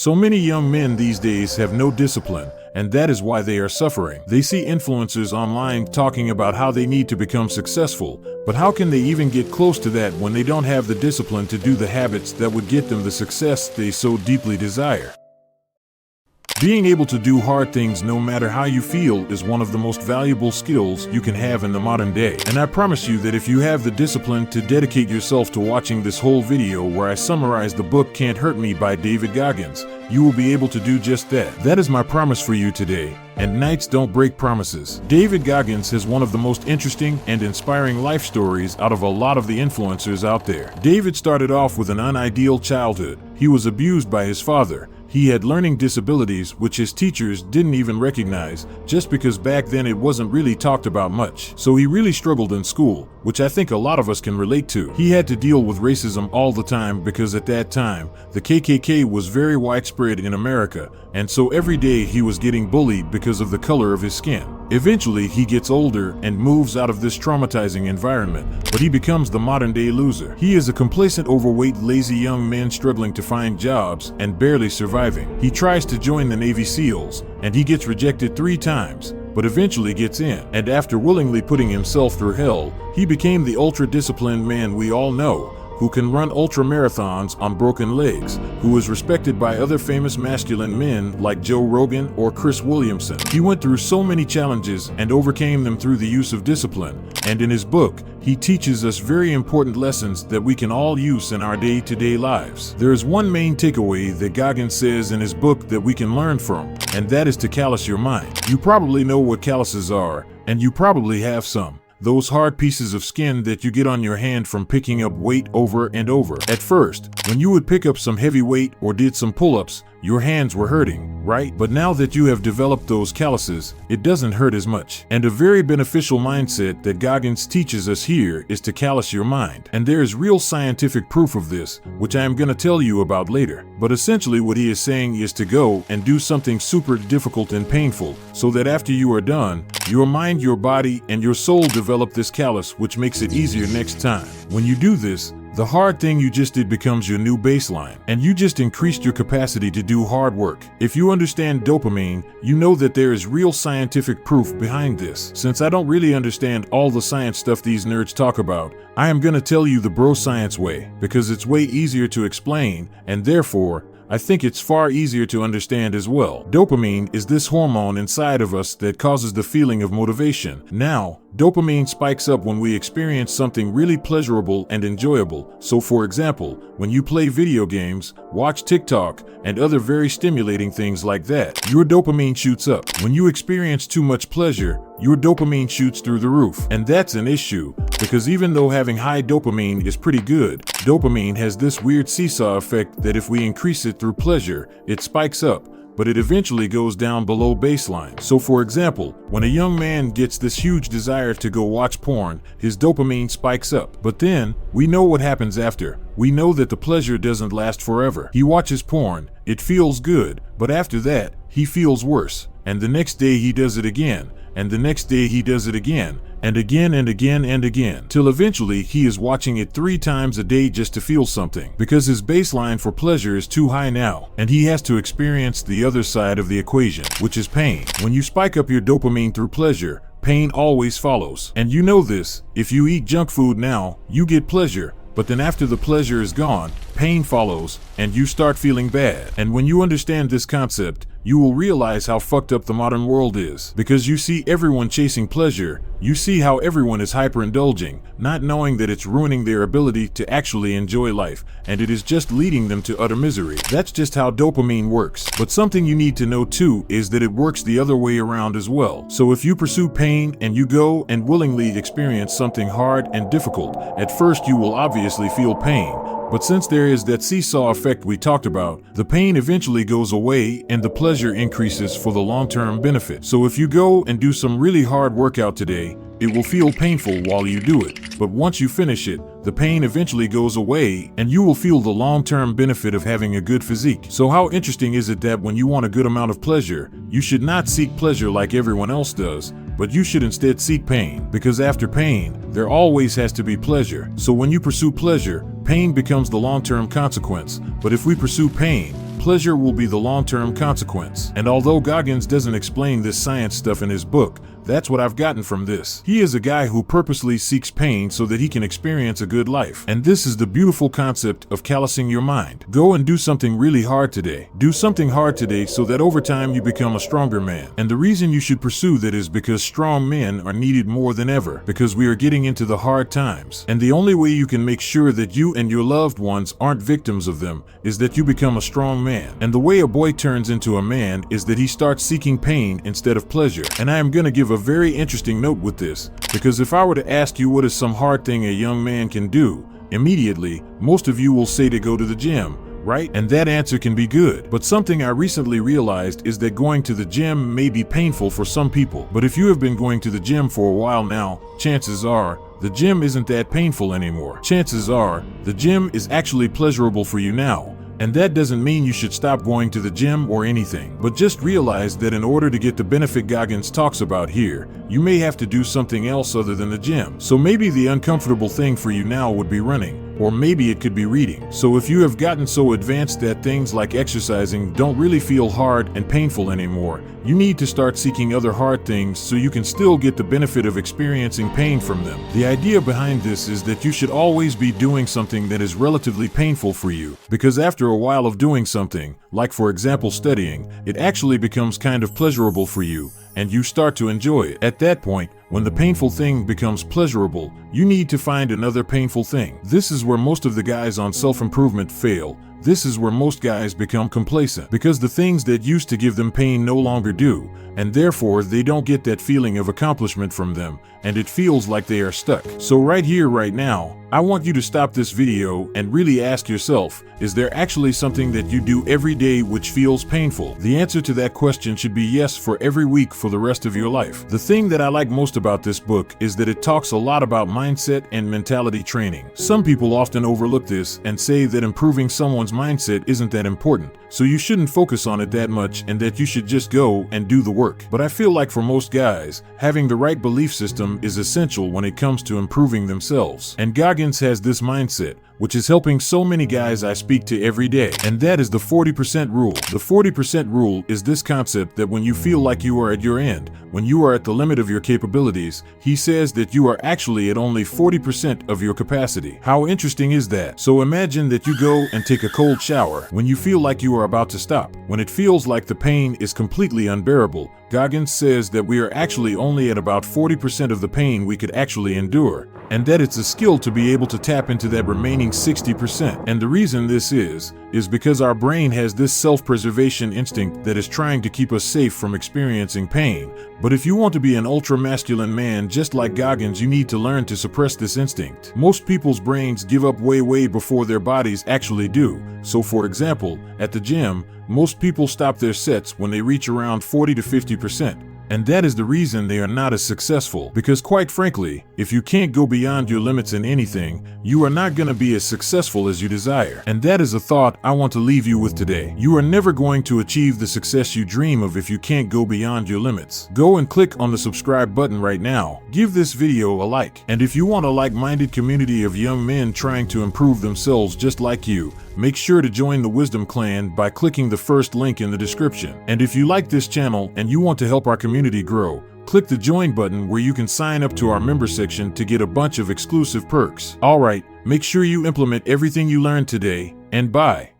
So many young men these days have no discipline, and that is why they are suffering. They see influencers online talking about how they need to become successful, but how can they even get close to that when they don't have the discipline to do the habits that would get them the success they so deeply desire? Being able to do hard things no matter how you feel is one of the most valuable skills you can have in the modern day. And I promise you that if you have the discipline to dedicate yourself to watching this whole video where I summarize the book Can't Hurt Me by David Goggins, you will be able to do just that. That is my promise for you today. And knights don't break promises. David Goggins has one of the most interesting and inspiring life stories out of a lot of the influencers out there. David started off with an unideal childhood. He was abused by his father. He had learning disabilities which his teachers didn't even recognize, just because back then it wasn't really talked about much. So he really struggled in school, which I think a lot of us can relate to. He had to deal with racism all the time because at that time, the KKK was very widespread in America, and so every day he was getting bullied because of the color of his skin. Eventually, he gets older and moves out of this traumatizing environment, but he becomes the modern-day loser. He is a complacent, overweight, lazy young man struggling to find jobs and barely surviving. He tries to join the Navy SEALs, and he gets rejected 3 times, but eventually gets in. And after willingly putting himself through hell, he became the ultra-disciplined man we all know, who can run ultra-marathons on broken legs, who is respected by other famous masculine men like Joe Rogan or Chris Williamson. He went through so many challenges and overcame them through the use of discipline, and in his book, he teaches us very important lessons that we can all use in our day-to-day lives. There is one main takeaway that Goggins says in his book that we can learn from, and that is to callous your mind. You probably know what calluses are, and you probably have some. Those hard pieces of skin that you get on your hand from picking up weight over and over. At first, when you would pick up some heavy weight or did some pull-ups, your hands were hurting, right? But now that you have developed those calluses, it doesn't hurt as much. And a very beneficial mindset that Goggins teaches us here is to callous your mind. And there is real scientific proof of this, which I am going to tell you about later. But essentially what he is saying is to go and do something super difficult and painful, so that after you are done, your mind, your body, and your soul develop this callus, which makes it easier next time. When you do this, the hard thing you just did becomes your new baseline, and you just increased your capacity to do hard work. If you understand dopamine, you know that there is real scientific proof behind this. Since I don't really understand all the science stuff these nerds talk about, I am gonna tell you the bro science way, because it's way easier to explain, and therefore, I think it's far easier to understand as well. Dopamine is this hormone inside of us that causes the feeling of motivation. Now, dopamine spikes up when we experience something really pleasurable and enjoyable. So for example, when you play video games, watch TikTok, and other very stimulating things like that, your dopamine shoots up. When you experience too much pleasure, your dopamine shoots through the roof. And that's an issue, because even though having high dopamine is pretty good, dopamine has this weird seesaw effect that if we increase it through pleasure, it spikes up, but it eventually goes down below baseline. So for example, when a young man gets this huge desire to go watch porn, his dopamine spikes up. But then, we know what happens after. We know that the pleasure doesn't last forever. He watches porn, it feels good, but after that, he feels worse. And the next day he does it again, and the next day he does it again, and again and again and again, till eventually he is watching it 3 times a day just to feel something, because his baseline for pleasure is too high now, and he has to experience the other side of the equation, which is pain. When you spike up your dopamine through pleasure, pain always follows. And you know this, if you eat junk food now, you get pleasure, but then after the pleasure is gone, pain follows, and you start feeling bad. And when you understand this concept, you will realize how fucked up the modern world is. Because you see everyone chasing pleasure, you see how everyone is hyperindulging, not knowing that it's ruining their ability to actually enjoy life, and it is just leading them to utter misery. That's just how dopamine works. But something you need to know too is that it works the other way around as well. So if you pursue pain and you go and willingly experience something hard and difficult, at first you will obviously feel pain. But since there is that seesaw effect we talked about, the pain eventually goes away and the pleasure increases for the long-term benefit. So if you go and do some really hard workout today, it will feel painful while you do it. But once you finish it, the pain eventually goes away and you will feel the long-term benefit of having a good physique. So how interesting is it that when you want a good amount of pleasure, you should not seek pleasure like everyone else does, but you should instead seek pain, because after pain, there always has to be pleasure. So when you pursue pleasure, pain becomes the long-term consequence, but if we pursue pain, pleasure will be the long-term consequence. And although Goggins doesn't explain this science stuff in his book, that's what I've gotten from this. He is a guy who purposely seeks pain so that he can experience a good life. And this is the beautiful concept of callousing your mind. Go and do something really hard today. Do something hard today so that over time you become a stronger man. And the reason you should pursue that is because strong men are needed more than ever, because we are getting into the hard times. And the only way you can make sure that you and your loved ones aren't victims of them is that you become a strong man. And the way a boy turns into a man is that he starts seeking pain instead of pleasure. And I am going to give a very interesting note with this, because if I were to ask you what is some hard thing a young man can do, immediately, most of you will say to go to the gym, right? And that answer can be good. But something I recently realized is that going to the gym may be painful for some people. But if you have been going to the gym for a while now, chances are the gym isn't that painful anymore. Chances are the gym is actually pleasurable for you now. And that doesn't mean you should stop going to the gym or anything, but just realize that in order to get the benefit Goggins talks about here, you may have to do something else other than the gym. So maybe the uncomfortable thing for you now would be running, or maybe it could be reading. So if you have gotten so advanced that things like exercising don't really feel hard and painful anymore, you need to start seeking other hard things so you can still get the benefit of experiencing pain from them. The idea behind this is that you should always be doing something that is relatively painful for you, because after a while of doing something, like for example studying, it actually becomes kind of pleasurable for you, and you start to enjoy it. At that point, when the painful thing becomes pleasurable, you need to find another painful thing. This is where most of the guys on self-improvement fail. This is where most guys become complacent, because the things that used to give them pain no longer do, and therefore they don't get that feeling of accomplishment from them, and it feels like they are stuck. So right here, right now, I want you to stop this video and really ask yourself, is there actually something that you do every day which feels painful? The answer to that question should be yes for every week for the rest of your life. The thing that I like most about this book is that it talks a lot about mindset and mentality training. Some people often overlook this and say that improving someone's mindset isn't that important, so you shouldn't focus on it that much and that you should just go and do the work. But I feel like for most guys, having the right belief system is essential when it comes to improving themselves. And Goggins has this mindset, which is helping so many guys I speak to every day, and that is the 40% rule. The 40% rule is this concept that when you feel like you are at your end, when you are at the limit of your capabilities, he says that you are actually at only 40% of your capacity. How interesting is that? So imagine that you go and take a cold shower when you feel like you are about to stop. When it feels like the pain is completely unbearable, Goggins says that we are actually only at about 40% of the pain we could actually endure, and that it's a skill to be able to tap into that remaining 60%. And the reason this is because our brain has this self-preservation instinct that is trying to keep us safe from experiencing pain. But if you want to be an ultra-masculine man just like Goggins, you need to learn to suppress this instinct. Most people's brains give up way before their bodies actually do. So for example, at the gym, most people stop their sets when they reach around 40 to 50%. And that is the reason they are not as successful, because quite frankly, if you can't go beyond your limits in anything, you are not going to be as successful as you desire. And that is a thought I want to leave you with today. You are never going to achieve the success you dream of if you can't go beyond your limits. Go and click on the subscribe button right now. Give this video a like. And if you want a like-minded community of young men trying to improve themselves just like you, make sure to join the Wisdom Clan by clicking the first link in the description. And if you like this channel and you want to help our community grow, click the join button where you can sign up to our member section to get a bunch of exclusive perks. Alright, make sure you implement everything you learned today, and bye.